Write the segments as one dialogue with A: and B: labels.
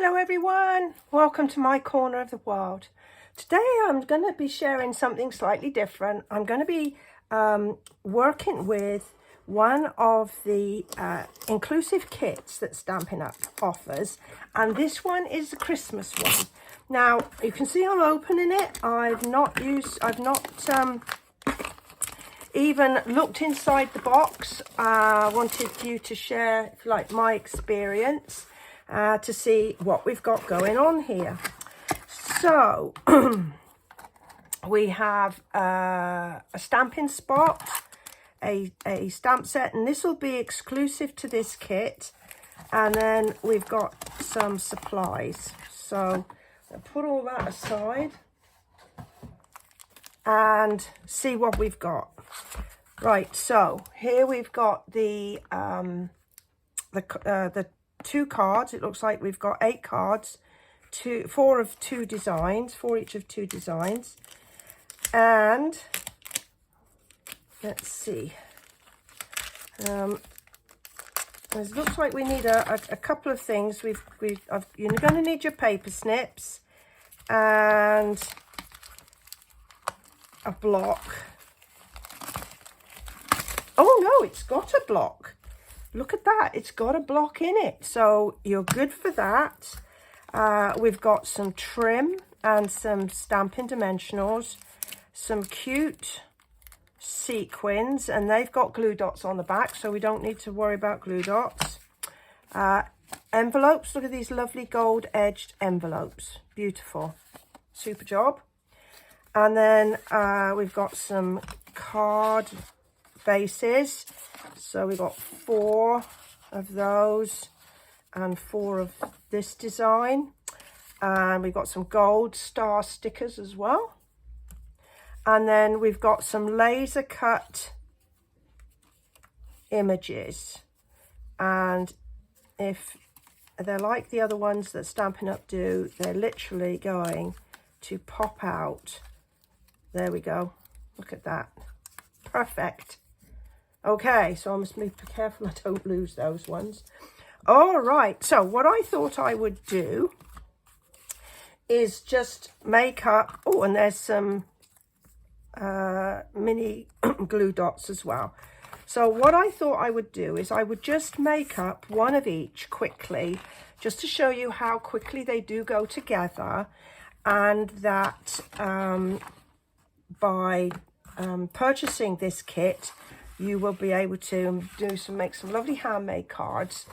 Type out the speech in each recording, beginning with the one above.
A: Hello everyone, welcome to my corner of the world. Today I'm going to be sharing something slightly different. I'm going to be working with one of the inclusive kits that Stampin' Up offers, and this one is the Christmas one. Now you can see I'm opening it. I've not even looked inside the box. I wanted you to share, if you like, my experience to see what we've got going on here. So we have a stamping spot, a stamp set, and this will be exclusive to this kit. And then we've got some supplies. So I'll put all that aside and see what we've got. Right, so here we've got the 2 cards. It looks like we've got 8 cards, 4 of 2 designs, 4 each of 2 designs. And let's see, it looks like we need a couple of things. You're going to need your paper snips and a block. Oh no, it's got a block. Look at that, it's got a block in it, so you're good for that. We've got some trim and some Stampin' Dimensionals, some cute sequins, and they've got glue dots on the back, so we don't need to worry about glue dots. Envelopes, look at these lovely gold edged envelopes, beautiful, super job. And then we've got some card bases. So we've got 4 of those and 4 of this design. And we've got some gold star stickers as well. And then we've got some laser cut images. And if they're like the other ones that Stampin' Up do, they're literally going to pop out. There we go. Look at that. Perfect. Okay, so I must be careful I don't lose those ones. All right, so what I thought I would do is just make up, oh, and there's some mini glue dots as well. So what I thought I would do is I would just make up one of each quickly, just to show you how quickly they do go together, and that by purchasing this kit, you will be able to make some lovely handmade cards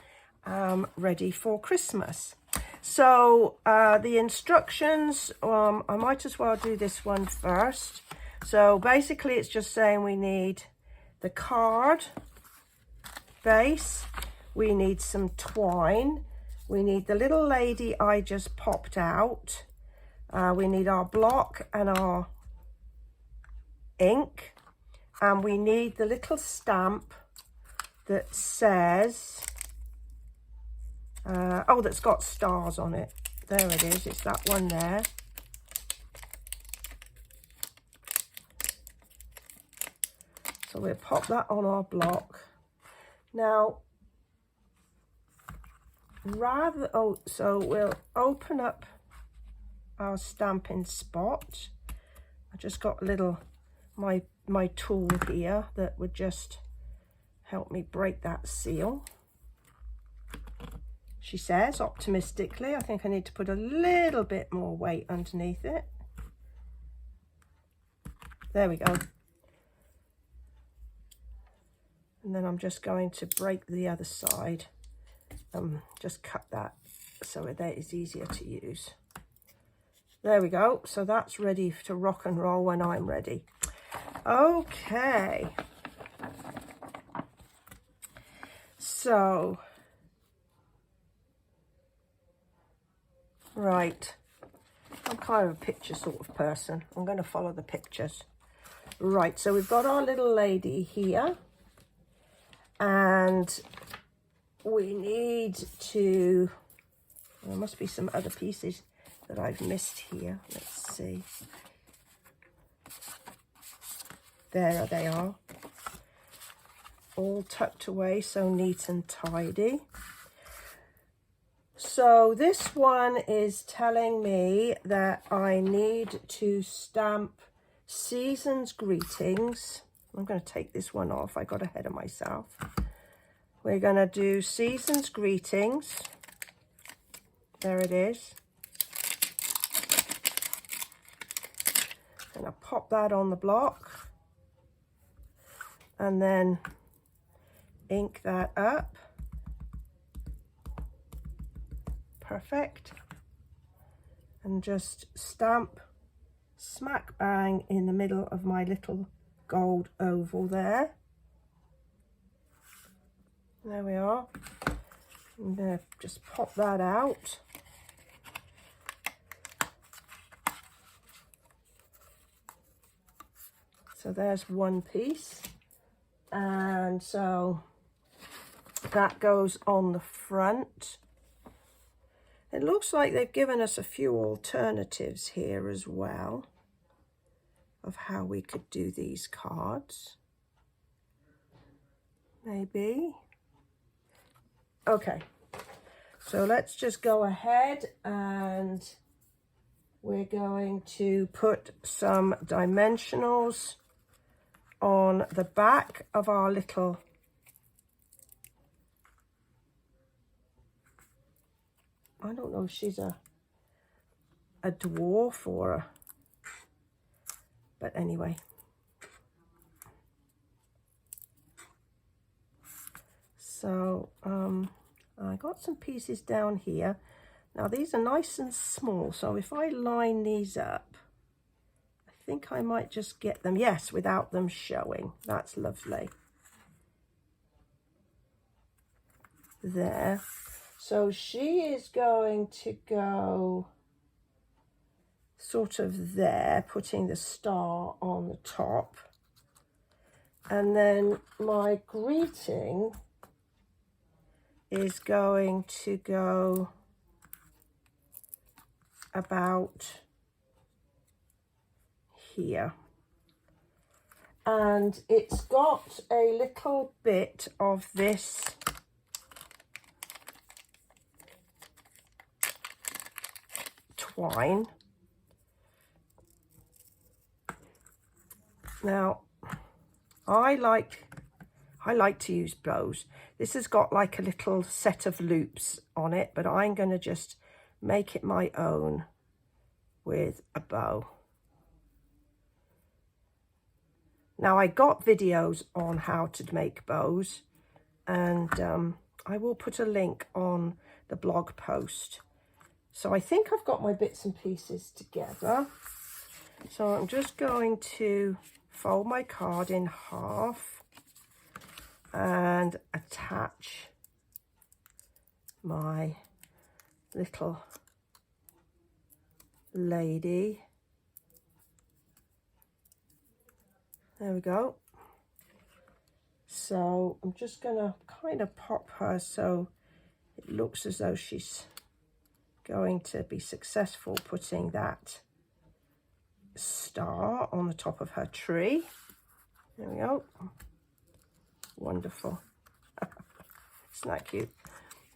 A: ready for Christmas. So the instructions, I might as well do this one first. So basically it's just saying we need the card base, we need some twine, we need the little lady I just popped out, we need our block and our ink, and we need the little stamp that says, oh, that's got stars on it. There it is, it's that one there. So we'll pop that on our block. Now, so we'll open up our stamping spot. I just got a little, my tool here that would just help me break that seal. She says optimistically. I think I need to put a little bit more weight underneath it. There we go. And then I'm just going to break the other side. Just cut that so that is easier to use. There we go. So that's ready to rock and roll when I'm ready. Okay. So, right. I'm kind of a picture sort of person. I'm going to follow the pictures. Right, so we've got our little lady here. And we need to, there must be some other pieces that I've missed here. Let's see. There they are. All tucked away, so neat and tidy. So this one is telling me that I need to stamp Season's Greetings. I'm going to take this one off. I got ahead of myself. We're going to do Season's Greetings. There it is. And I'll pop that on the block. And then ink that up. Perfect. And just stamp smack bang in the middle of my little gold oval there. There we are. I'm going to just pop that out. So there's one piece. And so that goes on the front. It looks like they've given us a few alternatives here as well of how we could do these cards. Maybe. Okay, so let's just go ahead and we're going to put some dimensionals on the back of our little I don't know if she's a dwarf or a, but anyway. So I got some pieces down here. Now these are nice and small, so if I line these up, I think I might just get them, yes, without them showing. That's lovely. There. So she is going to go sort of there, putting the star on the top. And then my greeting is going to go about here. And it's got a little bit of this twine. Now, I like to use bows. This has got like a little set of loops on it, but I'm going to just make it my own with a bow. Now, I got videos on how to make bows, and I will put a link on the blog post. So I think I've got my bits and pieces together. So I'm just going to fold my card in half and attach my little lady. There we go. So I'm just going to kind of pop her so it looks as though she's going to be successful putting that star on the top of her tree. There we go. Wonderful. Isn't that cute?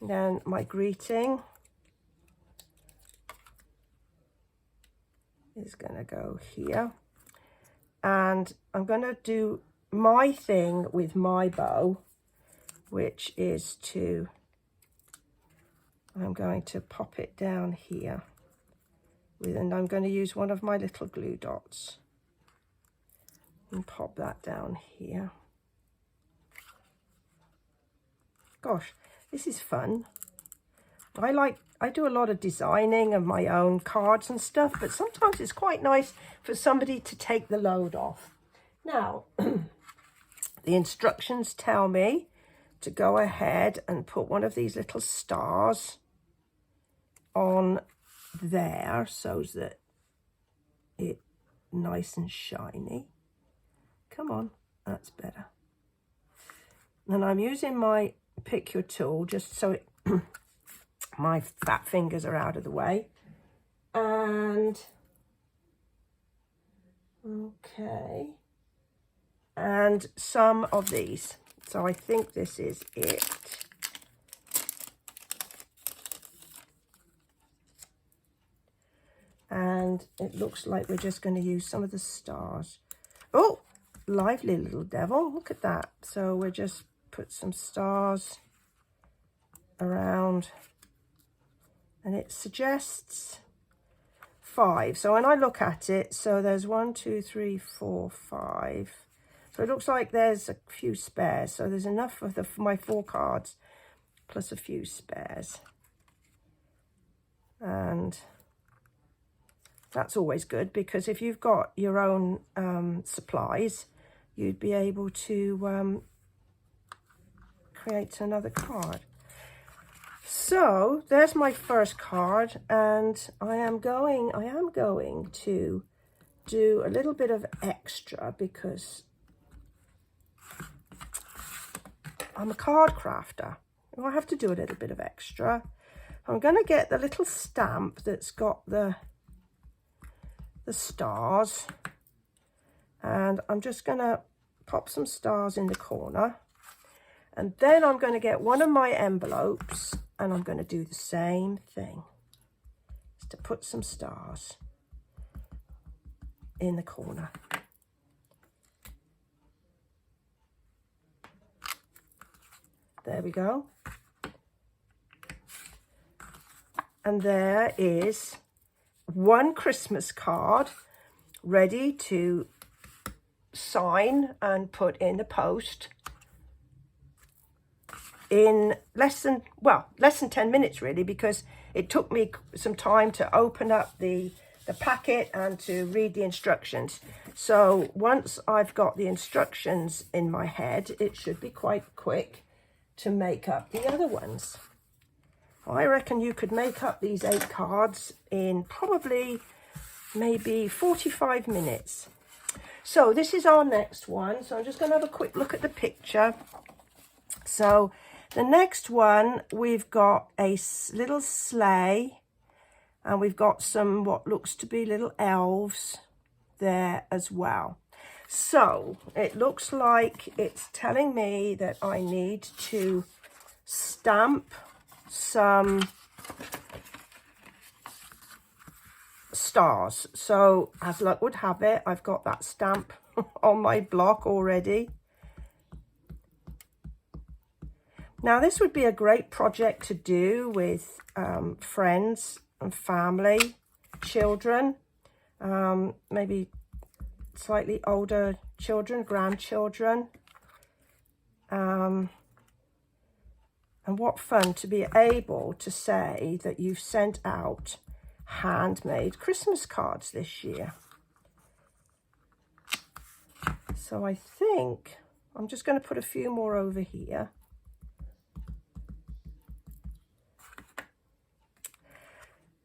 A: And then my greeting is going to go here. And I'm going to do my thing with my bow, which is to, I'm going to pop it down here. And I'm going to use one of my little glue dots and pop that down here. Gosh, this is fun. I do a lot of designing of my own cards and stuff, but sometimes it's quite nice for somebody to take the load off. Now, the instructions tell me to go ahead and put one of these little stars on there so that it's nice and shiny. Come on, that's better. And I'm using my pick your tool just so it my fat fingers are out of the way. And okay, and some of these. So I think this is it. And it looks like we're just going to use some of the stars. Oh, lively little devil. Look at that. So we'll just put some stars around. And it suggests 5. So when I look at it, so there's 1, 2, 3, 4, 5. So it looks like there's a few spares. So there's enough for my 4 cards plus a few spares. And that's always good, because if you've got your own supplies, you'd be able to create another card. So there's my first card, and I am going to do a little bit of extra because I'm a card crafter. I have to do a little bit of extra. I'm going to get the little stamp that's got the stars, and I'm just going to pop some stars in the corner, and then I'm going to get one of my envelopes and I'm going to do the same thing, just to put some stars in the corner. There we go. And there is one Christmas card ready to sign and put in the post in less than 10 minutes really, because it took me some time to open up the packet and to read the instructions. So once I've got the instructions in my head, it should be quite quick to make up the other ones. I reckon you could make up these 8 cards in probably maybe 45 minutes. So this is our next one. So I'm just going to have a quick look at the picture. So the next one, we've got a little sleigh, and we've got some what looks to be little elves there as well. So it looks like it's telling me that I need to stamp some stars. So as luck would have it, I've got that stamp on my block already. Now this would be a great project to do with friends and family, children, maybe slightly older children, grandchildren. And what fun to be able to say that you've sent out handmade Christmas cards this year. So I think I'm just going to put a few more over here.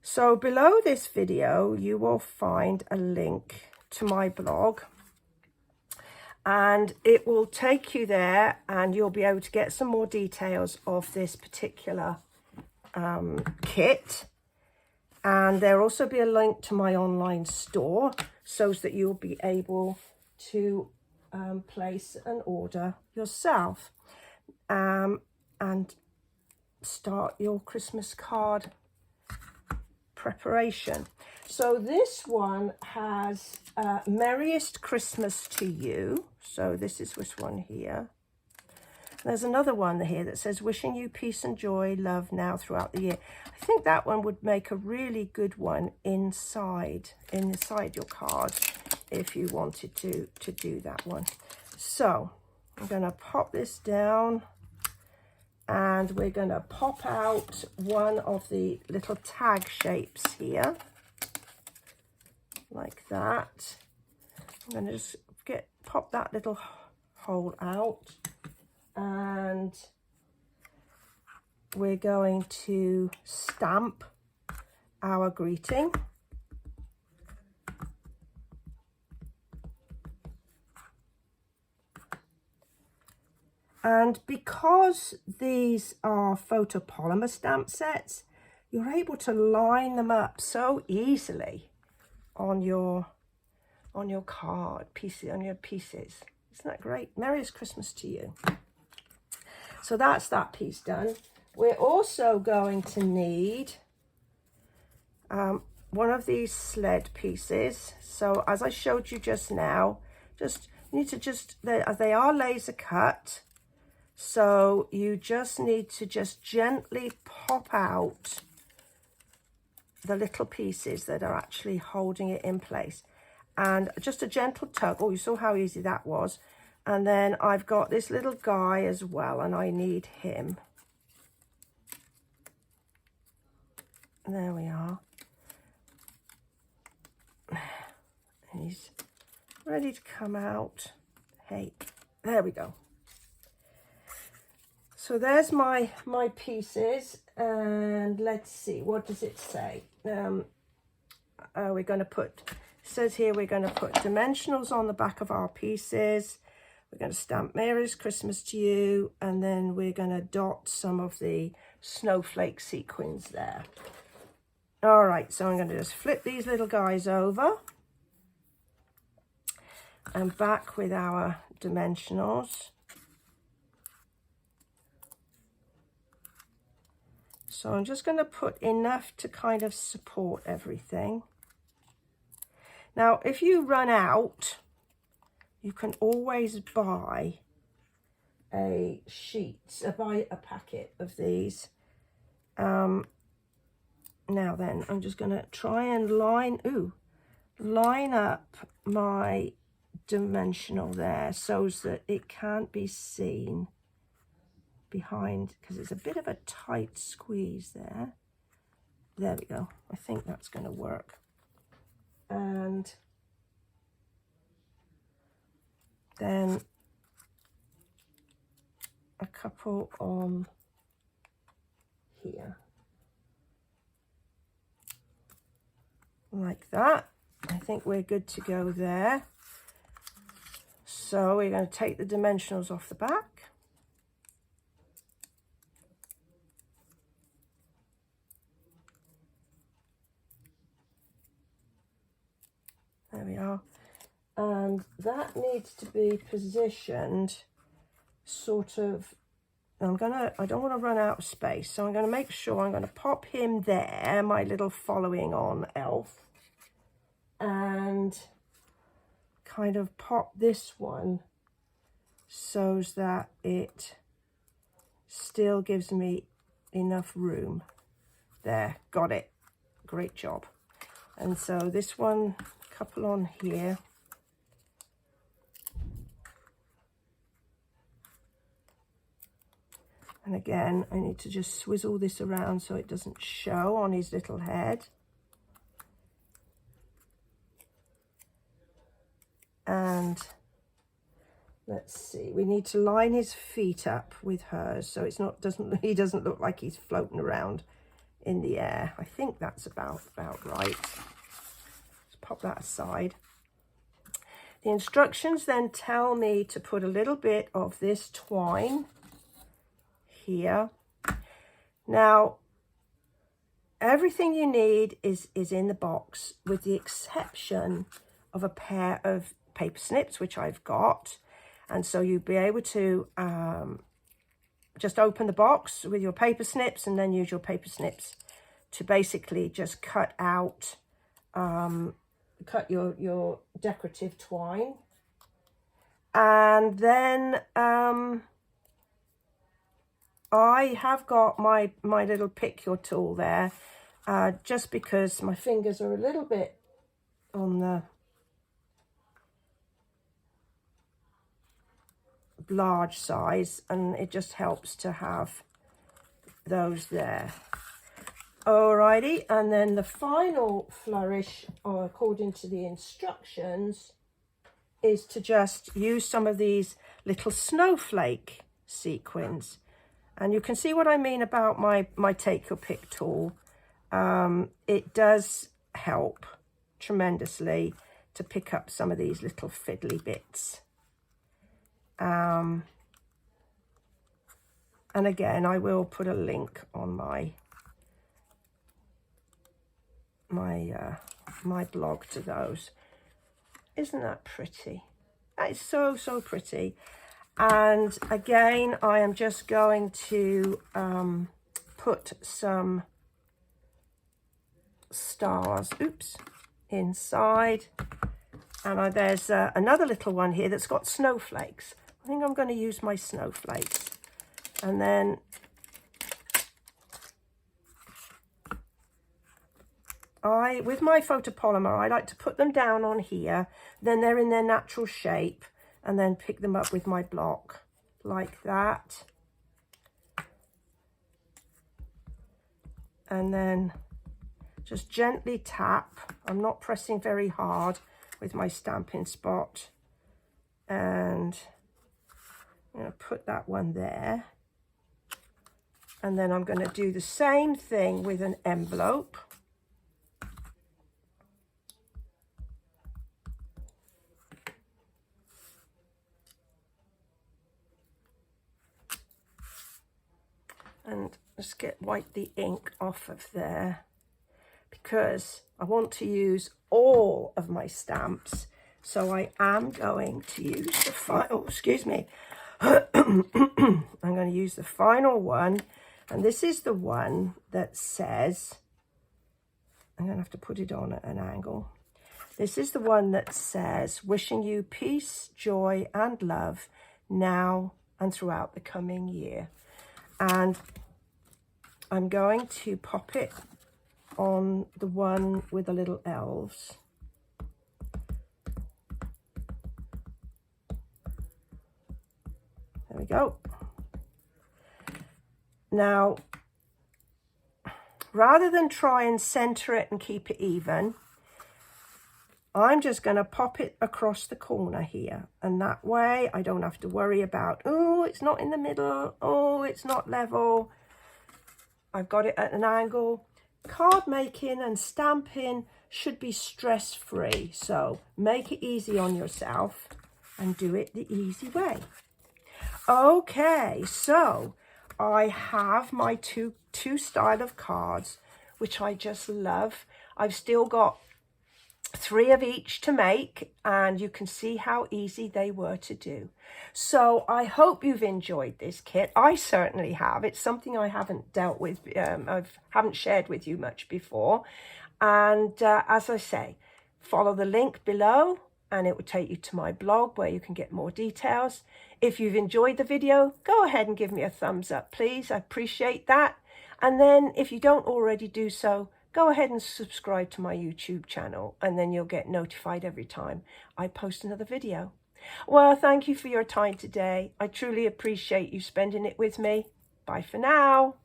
A: So below this video, you will find a link to my blog, and it will take you there, and you'll be able to get some more details of this particular kit. And there'll also be a link to my online store so that you'll be able to place an order yourself and start your Christmas card preparation. So this one has Merriest Christmas to You. So this is this one here. There's another one here that says wishing you peace and joy, love now throughout the year. I think that one would make a really good one inside your card if you wanted to do that one. So I'm going to pop this down, and we're going to pop out one of the little tag shapes here, like that. I'm going to just pop that little hole out, and we're going to stamp our greeting. And because these are photopolymer stamp sets, you're able to line them up so easily on your card pieces, on your pieces. Isn't that great? Merriest Christmas to you. So that's that piece done. We're also going to need one of these sled pieces. So as I showed you just now, just you need to just, they are laser cut. So you just need to just gently pop out the little pieces that are actually holding it in place. And just a gentle tug. Oh, you saw how easy that was. And then I've got this little guy as well, and I need him. There we are. He's ready to come out. Hey, there we go. So there's my pieces, and let's see, what does it say? We're going to put, it says here we're going to put dimensionals on the back of our pieces. We're going to stamp Mary's Christmas to You, and then we're going to dot some of the snowflake sequins there. All right, so I'm going to just flip these little guys over and back with our dimensionals. So I'm just going to put enough to kind of support everything. Now, if you run out, you can always buy a buy a packet of these. Now then, I'm just going to try and line up my dimensional there so that it can't be seen behind, because it's a bit of a tight squeeze there. There we go. I think that's going to work. And then a couple on here, like that. I think we're good to go there. So we're going to take the dimensionals off the back. There we are. And that needs to be positioned sort of, I don't want to run out of space, so I'm going to make sure I'm going to pop him there, my little following on elf, and kind of pop this one so that it still gives me enough room. There, got it. Great job. And so this one, couple on here. And again, I need to just swizzle this around so it doesn't show on his little head. And let's see, we need to line his feet up with hers so it's not, he doesn't look like he's floating around in the air. I think that's about right. Let's pop that aside. The instructions then tell me to put a little bit of this twine here. Now, everything you need is in the box, with the exception of a pair of paper snips, which I've got. And so you'll be able to just open the box with your paper snips and then use your paper snips to basically just cut out, cut your decorative twine. And then I have got my little pick your tool there, just because my fingers are a little bit on the large size, and it just helps to have those there. Alrighty, and then the final flourish, according to the instructions, is to just use some of these little snowflake sequins. And you can see what I mean about my take your pick tool. It does help tremendously to pick up some of these little fiddly bits. And again, I will put a link on my blog to those. Isn't that pretty? That is so pretty. And again, I am just going to put some stars, oops, inside. And there's another little one here that's got snowflakes. I think I'm going to use my snowflakes. And then with my photopolymer, I like to put them down on here, then they're in their natural shape, and then pick them up with my block like that. And then just gently tap. I'm not pressing very hard with my stamping spot. And I'm going to put that one there. And then I'm going to do the same thing with an envelope. And just wipe the ink off of there, because I want to use all of my stamps. So I am going to use the final, excuse me, I'm going to use the final one. And this is the one that says, I'm going to have to put it on at an angle. This is the one that says, wishing you peace, joy, and love now and throughout the coming year. And I'm going to pop it on the one with the little elves. There we go. Now, rather than try and center it and keep it even, I'm just going to pop it across the corner here. And that way I don't have to worry about, oh, it's not in the middle. Oh, it's not level. I've got it at an angle. Card making and stamping should be stress-free. So make it easy on yourself and do it the easy way. Okay, so I have my two style of cards, which I just love. I've still got 3 of each to make, and you can see how easy they were to do. So I hope you've enjoyed this kit. I certainly have. It's something I haven't dealt with, haven't shared with you much before. And as I say, follow the link below and it will take you to my blog where you can get more details. If you've enjoyed the video, go ahead and give me a thumbs up, please. I appreciate that. And then if you don't already do so, go ahead and subscribe to my YouTube channel, and then you'll get notified every time I post another video. Well, thank you for your time today. I truly appreciate you spending it with me. Bye for now.